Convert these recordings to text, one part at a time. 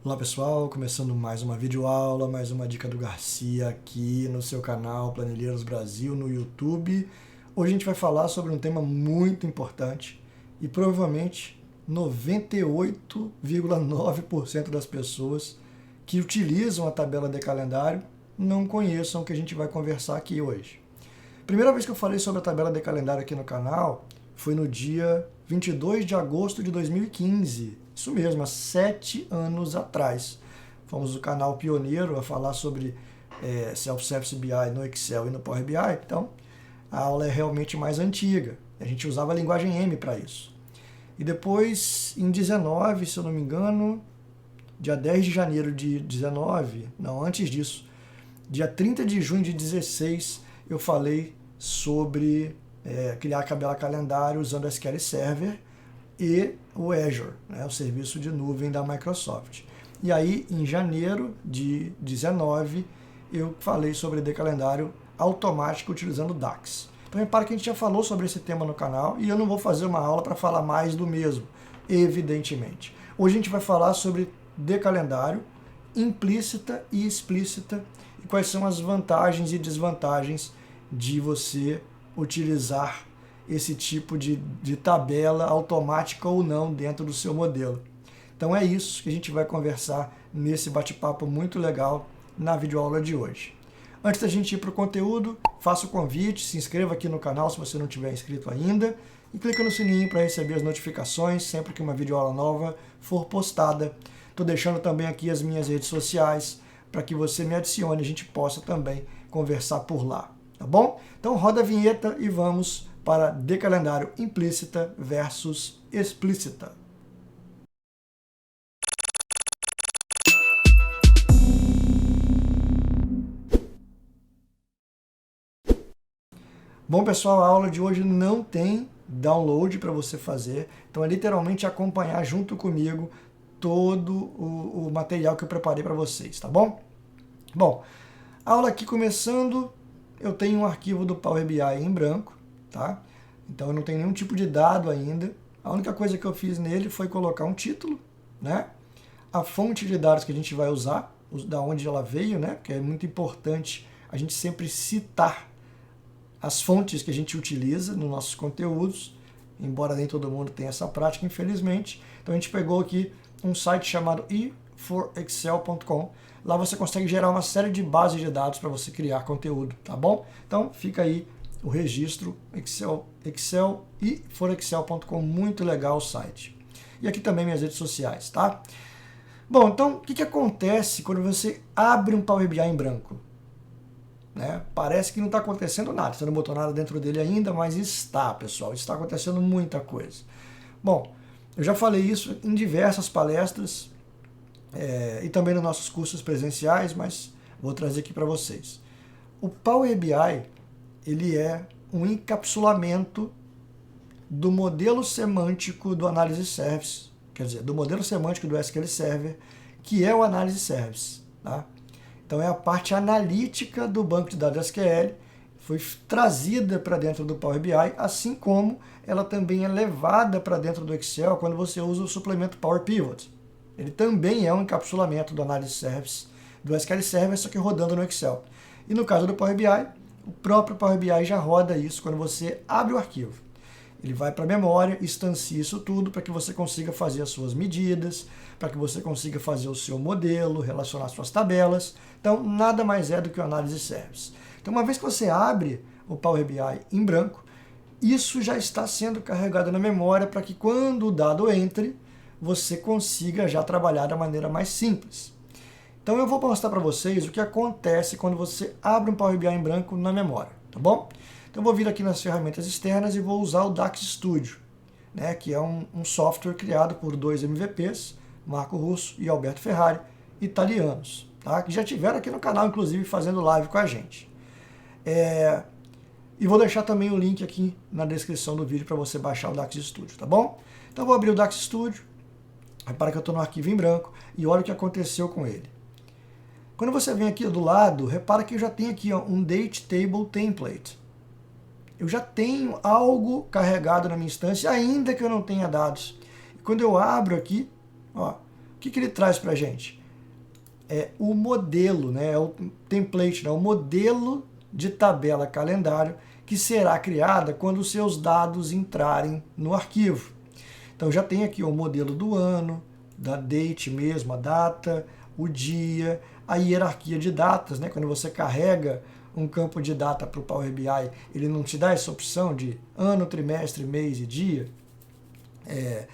Olá pessoal, começando mais uma videoaula, mais uma dica do Garcia aqui no seu canal Planilheiros Brasil no YouTube. Hoje a gente vai falar sobre um tema muito importante e provavelmente 98,9% das pessoas que utilizam a tabela de calendário não conheçam o que a gente vai conversar aqui hoje. Primeira vez que eu falei sobre a tabela de calendário aqui no canal foi no dia 22 de agosto de 2015. Isso mesmo, há 7 anos atrás. Fomos o canal pioneiro a falar sobre Self-Service BI no Excel e no Power BI. Então, a aula é realmente mais antiga. A gente usava a linguagem M para isso. E depois, em 19, se eu não me engano, dia 10 de janeiro de 19, não, antes disso, dia 30 de junho de 16, eu falei sobre criar tabela calendário usando o SQL Server e o Azure, né, o serviço de nuvem da Microsoft. E aí, em janeiro de 19, eu falei sobre decalendário automático utilizando DAX. Então repara que a gente já falou sobre esse tema no canal e eu não vou fazer uma aula para falar mais do mesmo, evidentemente. Hoje a gente vai falar sobre decalendário implícita e explícita e quais são as vantagens e desvantagens de você utilizar esse tipo de tabela automática ou não dentro do seu modelo. Então é isso que a gente vai conversar nesse bate-papo muito legal na videoaula de hoje. Antes da gente ir para o conteúdo, faça o convite, se inscreva aqui no canal se você não tiver inscrito ainda e clica no sininho para receber as notificações sempre que uma videoaula nova for postada. Estou deixando também aqui as minhas redes sociais para que você me adicione e a gente possa também conversar por lá, tá bom? Então roda a vinheta e vamos para decalendário implícita versus explícita. Bom, pessoal, a aula de hoje não tem download para você fazer, então é literalmente acompanhar junto comigo todo o material que eu preparei para vocês, tá bom? Bom, a aula aqui começando, eu tenho um arquivo do Power BI em branco, tá? Então eu não tenho nenhum tipo de dado ainda. A única coisa que eu fiz nele foi colocar um título, né? A fonte de dados que a gente vai usar, da onde ela veio, né? Porque é muito importante a gente sempre citar as fontes que a gente utiliza nos nossos conteúdos, embora nem todo mundo tenha essa prática, infelizmente. Então a gente pegou aqui um site chamado e4excel.com. Lá você consegue gerar uma série de bases de dados para você criar conteúdo, tá bom? Então fica aí o registro Excel e4excel.com, muito legal o site. E aqui também minhas redes sociais, tá? Bom, então o que acontece quando você abre um Power BI em branco? Né? Parece que não está acontecendo nada, você não botou nada dentro dele ainda, mas está, pessoal, está acontecendo muita coisa. Bom, eu já falei isso em diversas palestras e também nos nossos cursos presenciais, mas vou trazer aqui para vocês. O Power BI, ele é um encapsulamento do modelo semântico do Analysis Service, quer dizer, do modelo semântico do SQL Server, que é o Analysis Service, tá? Então é a parte analítica do banco de dados SQL, foi trazida para dentro do Power BI, assim como ela também é levada para dentro do Excel quando você usa o suplemento Power Pivot. Ele também é um encapsulamento do Analysis Service, do SQL Server, só que rodando no Excel. E no caso do Power BI, o próprio Power BI já roda isso quando você abre o arquivo. Ele vai para a memória, instancia isso tudo para que você consiga fazer as suas medidas, para que você consiga fazer o seu modelo, relacionar suas tabelas. Então, nada mais é do que o Analysis Service. Então, uma vez que você abre o Power BI em branco, isso já está sendo carregado na memória para que quando o dado entre, você consiga já trabalhar da maneira mais simples. Então, eu vou mostrar para vocês o que acontece quando você abre um Power BI em branco na memória, tá bom? Então, eu vou vir aqui nas ferramentas externas e vou usar o DAX Studio, né, que é um software criado por dois MVPs, Marco Russo e Alberto Ferrari, italianos, tá, que já tiveram aqui no canal, inclusive, fazendo live com a gente. E vou deixar também o link aqui na descrição do vídeo para você baixar o DAX Studio, tá bom? Então, eu vou abrir o DAX Studio, repara que eu estou no arquivo em branco, e olha o que aconteceu com ele. Quando você vem aqui do lado, repara que eu já tenho aqui ó, um Date Table Template. Eu já tenho algo carregado na minha instância, ainda que eu não tenha dados. E quando eu abro aqui, ó, O que ele traz para a gente? É o modelo, né? É o template, né? O modelo de tabela calendário que será criada quando os seus dados entrarem no arquivo. Então já tem aqui o modelo do ano, da date mesmo, a data, o dia, a hierarquia de datas, né? Quando você carrega um campo de data para o Power BI, ele não te dá essa opção de ano, trimestre, mês e dia. É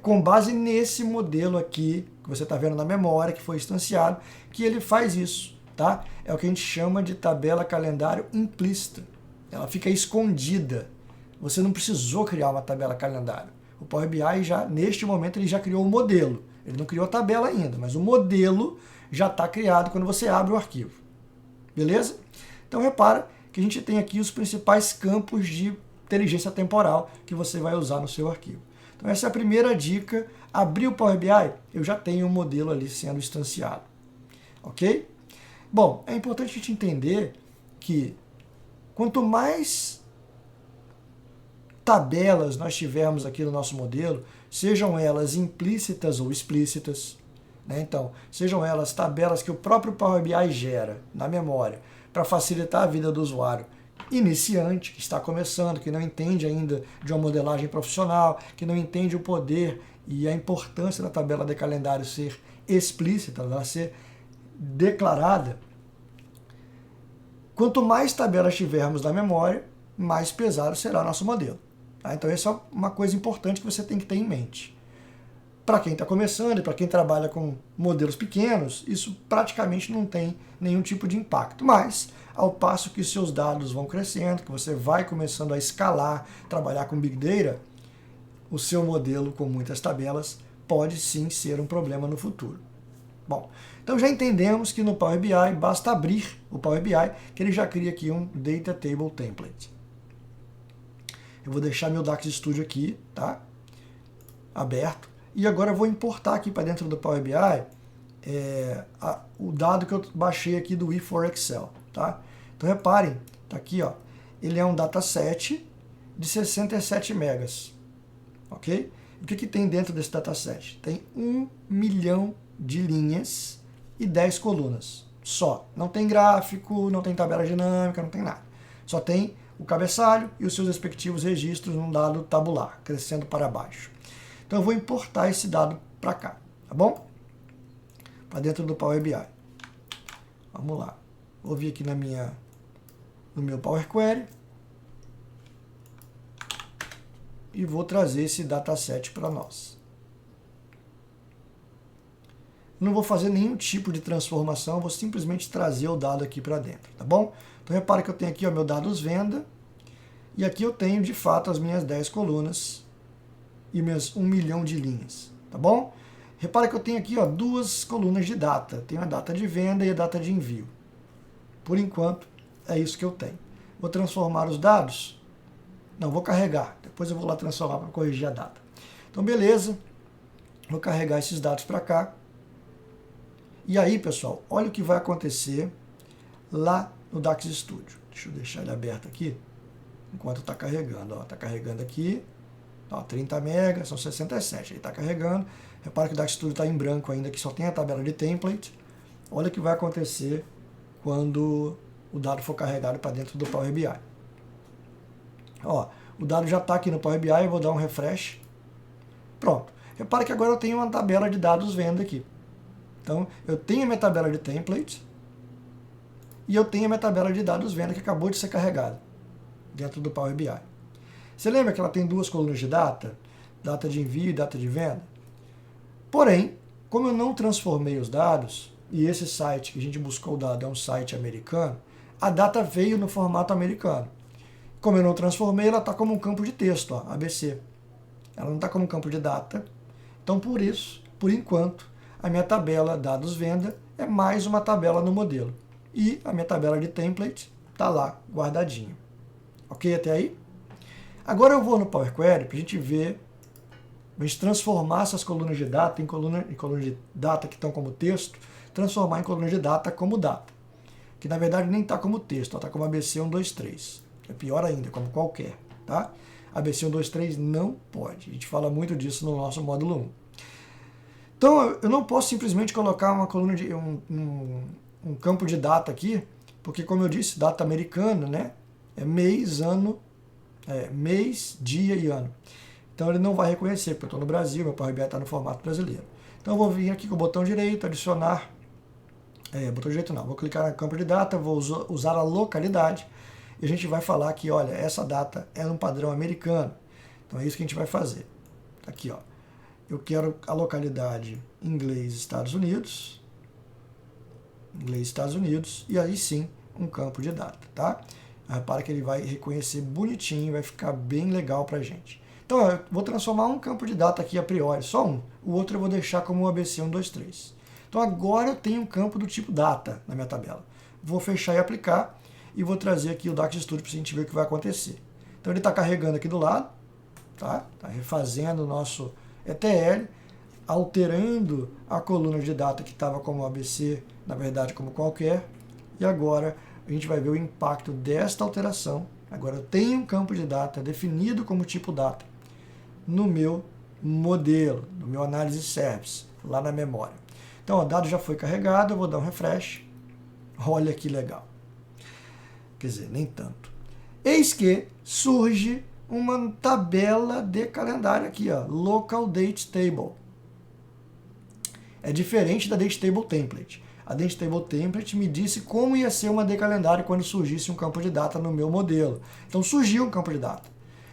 com base nesse modelo aqui, que você está vendo na memória, que foi instanciado, que ele faz isso, tá? É o que a gente chama de tabela calendário implícita. Ela fica escondida. Você não precisou criar uma tabela calendário. O Power BI já, neste momento, ele já criou o modelo. Ele não criou a tabela ainda, mas o modelo já está criado quando você abre o arquivo. Beleza? Então repara que a gente tem aqui os principais campos de inteligência temporal que você vai usar no seu arquivo. Então essa é a primeira dica. Abrir o Power BI, eu já tenho um modelo ali sendo instanciado. Ok? Bom, é importante a gente entender que quanto mais tabelas nós tivermos aqui no nosso modelo, sejam elas implícitas ou explícitas, né? Então, sejam elas tabelas que o próprio Power BI gera na memória para facilitar a vida do usuário iniciante, que está começando, que não entende ainda de uma modelagem profissional, que não entende o poder e a importância da tabela de calendário ser explícita, ela ser declarada. Quanto mais tabelas tivermos na memória, mais pesado será nosso modelo. Tá? Então essa é uma coisa importante que você tem que ter em mente. Para quem está começando e para quem trabalha com modelos pequenos, isso praticamente não tem nenhum tipo de impacto. Mas, ao passo que seus dados vão crescendo, que você vai começando a escalar, trabalhar com Big Data, o seu modelo com muitas tabelas pode sim ser um problema no futuro. Bom, então já entendemos que no Power BI basta abrir o Power BI que ele já cria aqui um Data Table Template. Eu vou deixar meu DAX Studio aqui, tá? Aberto. E agora eu vou importar aqui para dentro do Power BI o dado que eu baixei aqui do E4Excel, tá? Então reparem, tá aqui, ó, ele é um dataset de 67 megas, ok? O que tem dentro desse dataset? Tem 1 milhão de linhas e 10 colunas, só. Não tem gráfico, não tem tabela dinâmica, não tem nada. Só tem o cabeçalho e os seus respectivos registros num dado tabular, crescendo para baixo. Então eu vou importar esse dado para cá, tá bom? Para dentro do Power BI. Vamos lá. Vou vir aqui no meu Power Query e vou trazer esse dataset para nós. Não vou fazer nenhum tipo de transformação, vou simplesmente trazer o dado aqui para dentro, tá bom? Então repare que eu tenho aqui o meu dados venda e aqui eu tenho de fato as minhas 10 colunas e minhas 1 milhão de linhas, tá bom? Repara que eu tenho aqui, ó, duas colunas de data. Tenho a data de venda e a data de envio. Por enquanto, é isso que eu tenho. Vou transformar os dados? Não, vou carregar. Depois eu vou lá transformar para corrigir a data. Então, beleza. Vou carregar esses dados para cá. E aí, pessoal, olha o que vai acontecer lá no DAX Studio. Deixa eu deixar ele aberto aqui, enquanto está carregando. Está carregando aqui. Ó, 30 MB, são 67, ele está carregando. Repara que o DAX Studio está em branco ainda, que só tem a tabela de template. Olha o que vai acontecer quando o dado for carregado para dentro do Power BI. Ó, o dado já está aqui no Power BI, eu vou dar um refresh. Pronto. Repara que agora eu tenho uma tabela de dados venda aqui. Então, eu tenho a minha tabela de template e eu tenho a minha tabela de dados venda que acabou de ser carregada dentro do Power BI. Você lembra que ela tem duas colunas de data? Data de envio e data de venda? Porém, como eu não transformei os dados, e esse site que a gente buscou o dado é um site americano, a data veio no formato americano. Como eu não transformei, ela está como um campo de texto, ó, ABC. Ela não está como um campo de data. Então, por isso, por enquanto, a minha tabela dados venda é mais uma tabela no modelo. E a minha tabela de template está lá, guardadinha. Ok até aí? Agora eu vou no Power Query para a gente ver, a gente transformar essas colunas de data em colunas de data que estão como texto, transformar em colunas de data como data. Que na verdade nem está como texto, está como ABC 123. É pior ainda, como qualquer. Tá? ABC 123 não pode. A gente fala muito disso no nosso módulo 1. Então, eu não posso simplesmente colocar uma coluna de um campo de data aqui, porque, como eu disse, data americana, né? É mês, ano, mês, dia e ano. Então, ele não vai reconhecer, porque eu estou no Brasil, meu Power BI está no formato brasileiro. Então, eu vou vir aqui com o botão direito, adicionar, botão direito não, vou clicar no campo de data, vou usar a localidade, e a gente vai falar que, olha, essa data é um padrão americano. Então, é isso que a gente vai fazer. Aqui, ó. Eu quero a localidade inglês, Estados Unidos. Inglês, Estados Unidos. E aí sim, um campo de data, tá? Repara que ele vai reconhecer bonitinho, vai ficar bem legal pra gente. Então, eu vou transformar um campo de data aqui a priori, só um. O outro eu vou deixar como ABC 123. Então, agora eu tenho um campo do tipo data na minha tabela. Vou fechar e aplicar e vou trazer aqui o DAX Studio para a gente ver o que vai acontecer. Então, ele está carregando aqui do lado, tá? Está refazendo o nosso ETL, alterando a coluna de data que estava como ABC, na verdade como qualquer, e agora a gente vai ver o impacto desta alteração. Agora eu tenho um campo de data definido como tipo data no meu modelo, no meu análise service, lá na memória. Então o dado já foi carregado, eu vou dar um refresh, olha que legal. Quer dizer, nem tanto. Eis que surge uma tabela de calendário aqui, ó, Local Date Table. É diferente da Date Table Template. A Date Table Template me disse como ia ser uma de calendário quando surgisse um campo de data no meu modelo. Então surgiu um campo de data.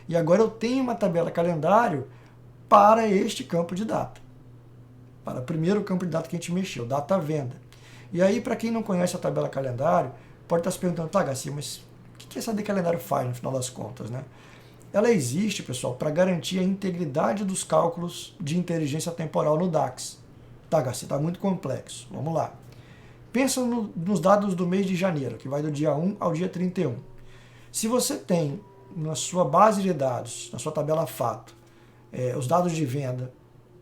E agora eu tenho uma tabela calendário para este campo de data. Para o primeiro campo de data que a gente mexeu, data venda. E aí, para quem não conhece a tabela calendário, pode estar se perguntando, tá, Garcia, mas o que essa de calendário faz no final das contas, né? Ela existe, pessoal, para garantir a integridade dos cálculos de inteligência temporal no DAX. Tá, Garcia, está muito complexo. Vamos lá. Pensa nos dados do mês de janeiro, que vai do dia 1 ao dia 31. Se você tem na sua base de dados, na sua tabela fato, os dados de venda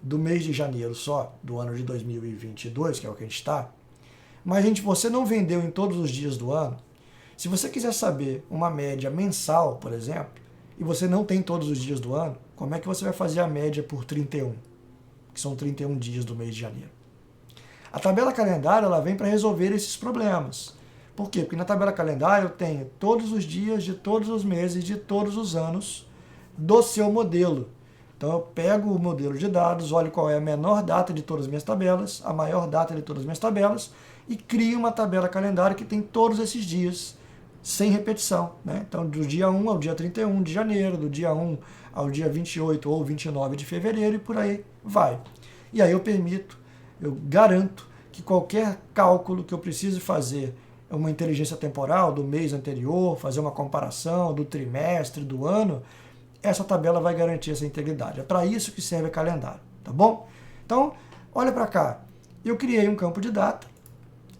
do mês de janeiro só, do ano de 2022, que é o que a gente está, mas você não vendeu em todos os dias do ano, se você quiser saber uma média mensal, por exemplo, e você não tem todos os dias do ano, como é que você vai fazer a média por 31, que são 31 dias do mês de janeiro? A tabela calendário ela vem para resolver esses problemas. Por quê? Porque na tabela calendário eu tenho todos os dias de todos os meses de todos os anos do seu modelo. Então eu pego o modelo de dados, olho qual é a menor data de todas as minhas tabelas, a maior data de todas as minhas tabelas, e crio uma tabela calendário que tem todos esses dias, sem repetição, né? Então, do dia 1 ao dia 31 de janeiro, do dia 1 ao dia 28 ou 29 de fevereiro, e por aí vai. E aí eu garanto que qualquer cálculo que eu precise fazer, uma inteligência temporal do mês anterior, fazer uma comparação do trimestre, do ano, essa tabela vai garantir essa integridade. É para isso que serve o calendário, tá bom? Então, olha para cá. Eu criei um campo de data.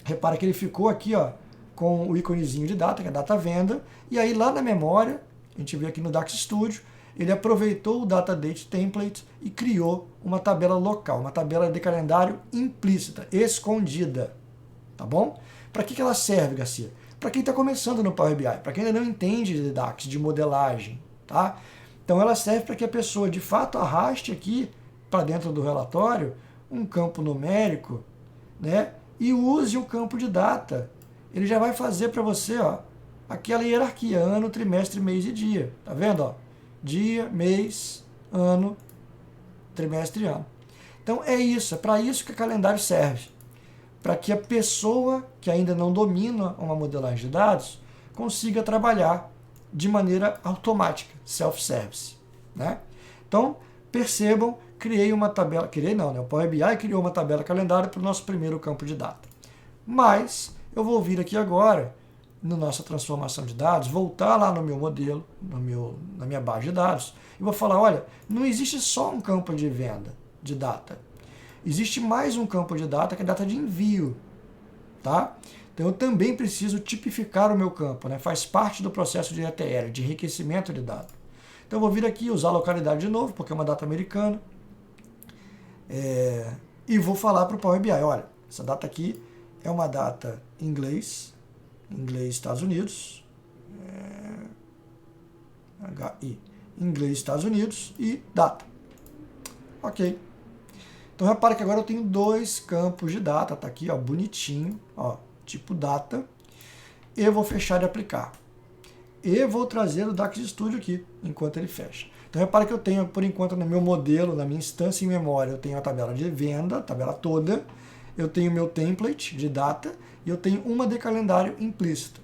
Repara que ele ficou aqui, ó, com o íconezinho de data, que é data venda, e aí lá na memória, a gente vê aqui no DAX Studio, ele aproveitou o Data Date Template e criou uma tabela local, uma tabela de calendário implícita, escondida, tá bom? Para que ela serve, Garcia? Para quem está começando no Power BI, para quem ainda não entende de DAX, de modelagem, tá? Então ela serve para que a pessoa de fato arraste aqui para dentro do relatório um campo numérico, né? E use o campo de data. Ele já vai fazer para você, ó, aquela hierarquia, ano, trimestre, mês e dia. Tá vendo? Ó? Dia, mês, ano, trimestre e ano. Então é isso, é para isso que o calendário serve. Para que a pessoa que ainda não domina uma modelagem de dados consiga trabalhar de maneira automática, self-service, né? Então, percebam, criei uma tabela, o Power BI criou uma tabela calendário para o nosso primeiro campo de data. Mas eu vou vir aqui agora, na nossa transformação de dados, voltar lá no meu modelo, na minha base de dados, e vou falar, olha, não existe só um campo de venda de data. Existe mais um campo de data que é data de envio, tá? Então eu também preciso tipificar o meu campo, né? Faz parte do processo de ETL, de enriquecimento de dados. Então eu vou vir aqui, usar a localidade de novo, porque é uma data americana, e vou falar para o Power BI, olha, essa data aqui é uma data em inglês Estados Unidos, inglês Estados Unidos e data. Ok. Então repara que agora eu tenho dois campos de data, tá aqui, ó, bonitinho, ó, tipo data. Eu vou fechar e aplicar. E vou trazer o Dax Studio aqui, enquanto ele fecha. Então repara que eu tenho, por enquanto, no meu modelo, na minha instância em memória, eu tenho a tabela de venda, a tabela toda, eu tenho o meu template de data e eu tenho uma de calendário implícita.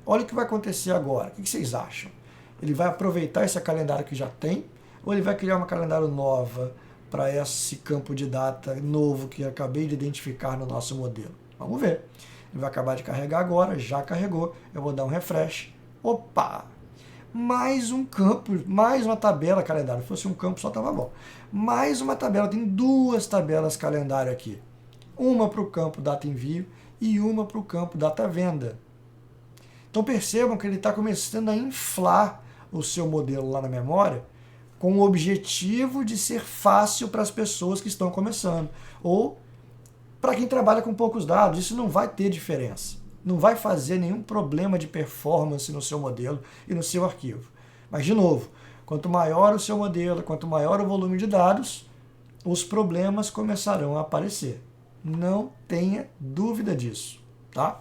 Olha o que vai acontecer agora. O que vocês acham? Ele vai aproveitar esse calendário que já tem ou ele vai criar uma calendário nova para esse campo de data novo que eu acabei de identificar no nosso modelo? Vamos ver. Ele vai acabar de carregar agora, já carregou. Eu vou dar um refresh. Opa! Mais um campo, mais uma tabela calendário. Se fosse um campo só estava bom. Mais uma tabela, tem duas tabelas calendário aqui. Uma para o campo data envio e uma para o campo data venda. Então percebam que ele está começando a inflar o seu modelo lá na memória com o objetivo de ser fácil para as pessoas que estão começando. Ou para quem trabalha com poucos dados, isso não vai ter diferença. Não vai fazer nenhum problema de performance no seu modelo e no seu arquivo. Mas, de novo, quanto maior o seu modelo, quanto maior o volume de dados, os problemas começarão a aparecer. Não tenha dúvida disso, tá?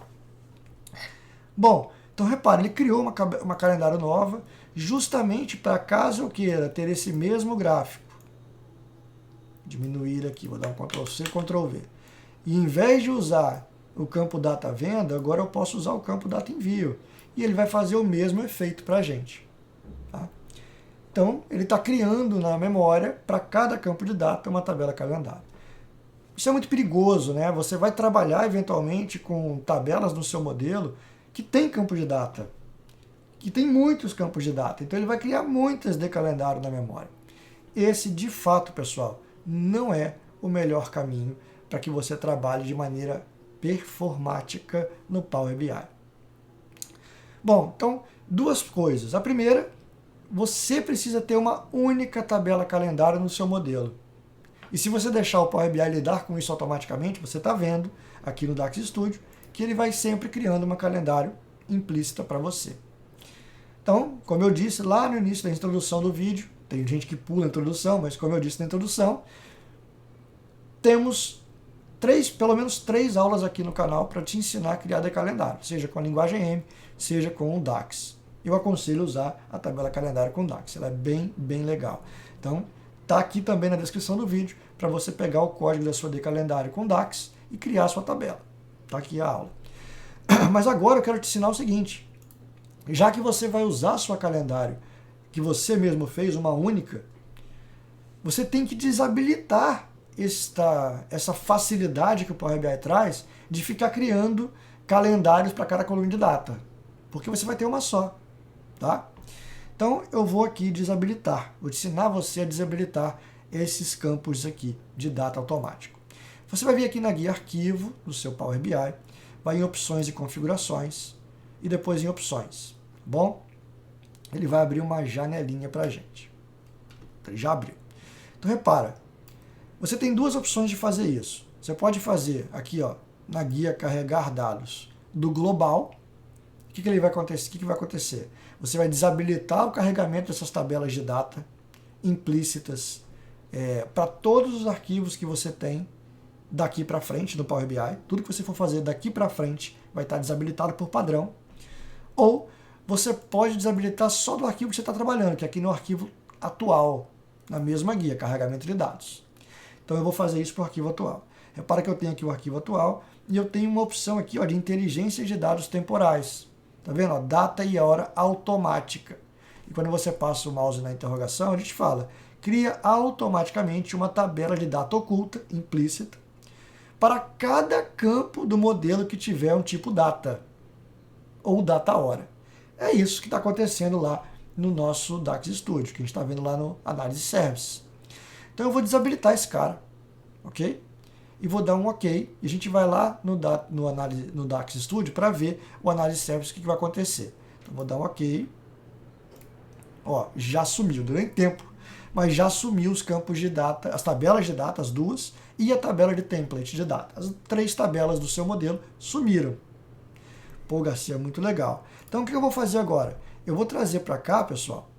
Bom, então repare, ele criou uma calendário nova justamente para caso eu queira ter esse mesmo gráfico. Diminuir aqui, vou dar um Ctrl+C, Ctrl+V. E em vez de usar o campo data venda, agora eu posso usar o campo data envio. E ele vai fazer o mesmo efeito para a gente. Tá? Então, ele está criando na memória, para cada campo de data, uma tabela calendário. Isso é muito perigoso, né? Você vai trabalhar eventualmente com tabelas no seu modelo que tem campo de data, que tem muitos campos de data. Então, ele vai criar muitas de calendário na memória. Esse, de fato, pessoal, não é o melhor caminho para que você trabalhe de maneira performática no Power BI. Bom, então, duas coisas. A primeira, você precisa ter uma única tabela calendário no seu modelo. E se você deixar o Power BI lidar com isso automaticamente, você está vendo aqui no Dax Studio que ele vai sempre criando uma calendário implícita para você. Então, como eu disse lá no início da introdução do vídeo, tem gente que pula a introdução, mas como eu disse na introdução, temos pelo menos três aulas aqui no canal para te ensinar a criar de calendário, seja com a linguagem M, seja com o DAX. Eu aconselho usar a tabela calendário com DAX, ela é bem legal. Então, tá aqui também na descrição do vídeo para você pegar o código da sua de calendário com DAX e criar a sua tabela. Tá aqui a aula. Mas agora eu quero te ensinar o seguinte, já que você vai usar a sua calendário, que você mesmo fez, uma única, você tem que desabilitar essa facilidade que o Power BI traz de ficar criando calendários para cada coluna de data, porque você vai ter uma só, tá? Então eu vou aqui desabilitar, vou te ensinar você a desabilitar esses campos aqui de data automático. Você vai vir aqui na guia arquivo do seu Power BI, vai em opções e configurações e depois em opções, tá bom? Ele vai abrir uma janelinha para a gente. Ele já abriu. Então repara, você tem duas opções de fazer isso. Você pode fazer aqui, ó, na guia carregar dados do global. O que vai acontecer? Você vai desabilitar o carregamento dessas tabelas de data implícitas para todos os arquivos que você tem daqui para frente no Power BI. Tudo que você for fazer daqui para frente vai estar desabilitado por padrão. Ou você pode desabilitar só do arquivo que você está trabalhando, que é aqui no arquivo atual, na mesma guia, carregamento de dados. Então eu vou fazer isso para o arquivo atual. Repara que eu tenho aqui o arquivo atual e eu tenho uma opção aqui, ó, de inteligência de dados temporais. Tá vendo? Ó, data e hora automática. E quando você passa o mouse na interrogação, a gente fala, cria automaticamente uma tabela de data oculta, implícita, para cada campo do modelo que tiver um tipo data ou data hora. É isso que está acontecendo lá no nosso Dax Studio, que a gente está vendo lá no Análise Service. Então eu vou desabilitar esse cara, ok? E vou dar um ok, e a gente vai lá no Dax Studio para ver o Análise Service, o que vai acontecer. Então vou dar um ok. Ó, já sumiu, durante tempo, mas já sumiu os campos de data, as tabelas de data, as duas, e a tabela de template de data. As três tabelas do seu modelo sumiram. Pô, Garcia, muito legal. Então o que eu vou fazer agora? Eu vou trazer para cá, pessoal,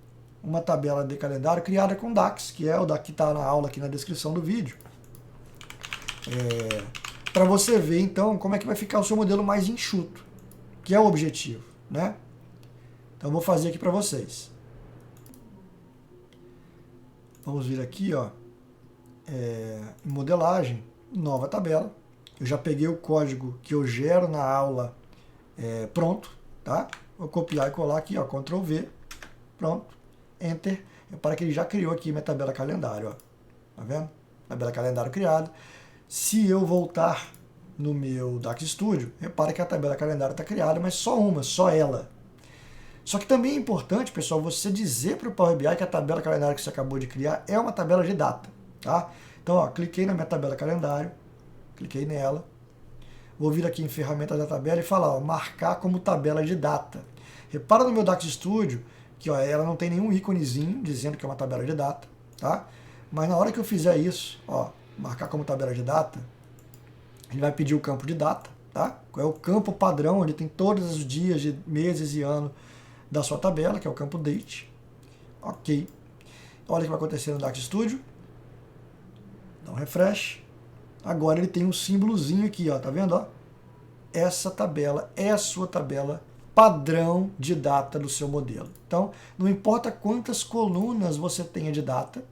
uma tabela de calendário criada com DAX, que é o daqui está na aula aqui na descrição do vídeo. para você ver, então, como é que vai ficar o seu modelo mais enxuto, que é o objetivo, né? Então, eu vou fazer aqui para vocês. Vamos vir aqui, ó, em modelagem, nova tabela. Eu já peguei o código que eu gero na aula pronto, tá? Vou copiar e colar aqui, ó, Ctrl V, pronto, Enter. Repara que ele já criou aqui minha tabela calendário, ó. Tá vendo? Tabela calendário criada. Se eu voltar no meu DAX Studio, repara que a tabela calendário está criada, mas só uma, só ela. Só que também é importante, pessoal, você dizer para o Power BI que a tabela calendário que você acabou de criar é uma tabela de data, tá? Então, ó, cliquei na minha tabela calendário, cliquei nela, vou vir aqui em ferramentas da tabela e falar, ó, marcar como tabela de data. Repara no meu DAX Studio que ó, ela não tem nenhum íconezinho dizendo que é uma tabela de data, tá? Mas na hora que eu fizer isso, ó, marcar como tabela de data, ele vai pedir o campo de data, tá? Qual é o campo padrão, onde tem todos os dias, de meses e ano da sua tabela, que é o campo date. Ok. Olha o que vai acontecer no DAX Studio. Dá um refresh. Agora ele tem um símbolozinho aqui, ó, tá vendo? Ó? Essa tabela é a sua tabela padrão de data do seu modelo. Então, não importa quantas colunas você tenha de data,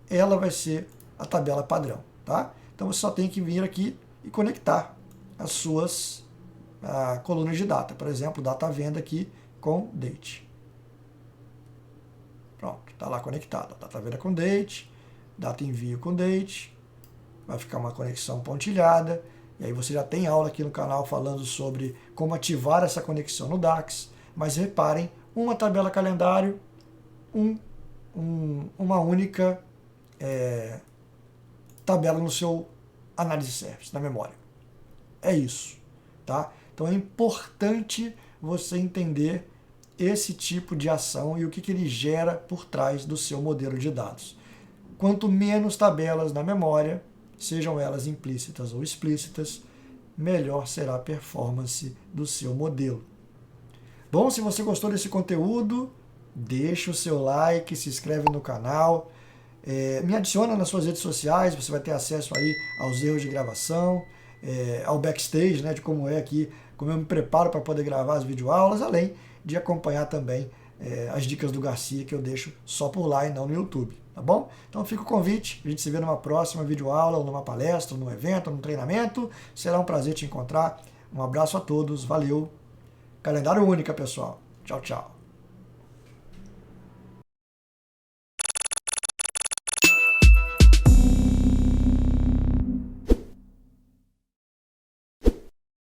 ela vai ser a tabela padrão, tá? Então, você só tem que vir aqui e conectar as suas colunas de data. Por exemplo, data venda aqui com date. Pronto, está lá conectado. Data venda com date, data envio com date, vai ficar uma conexão pontilhada. E aí você já tem aula aqui no canal falando sobre como ativar essa conexão no DAX. Mas reparem, uma tabela calendário, uma única tabela no seu análise service, na memória. É isso, tá? Então é importante você entender esse tipo de ação e o que ele gera por trás do seu modelo de dados. Quanto menos tabelas na memória, sejam elas implícitas ou explícitas, melhor será a performance do seu modelo. Bom, se você gostou desse conteúdo, deixa o seu like, se inscreve no canal, me adiciona nas suas redes sociais, você vai ter acesso aí aos erros de gravação, ao backstage, né, de como é aqui, como eu me preparo para poder gravar as videoaulas, além de acompanhar também as dicas do Garcia que eu deixo só por lá e não no YouTube, tá bom? Então fica o convite, a gente se vê numa próxima videoaula, ou numa palestra, ou num evento, ou num treinamento, será um prazer te encontrar, um abraço a todos, valeu, calendário única pessoal, tchau, tchau.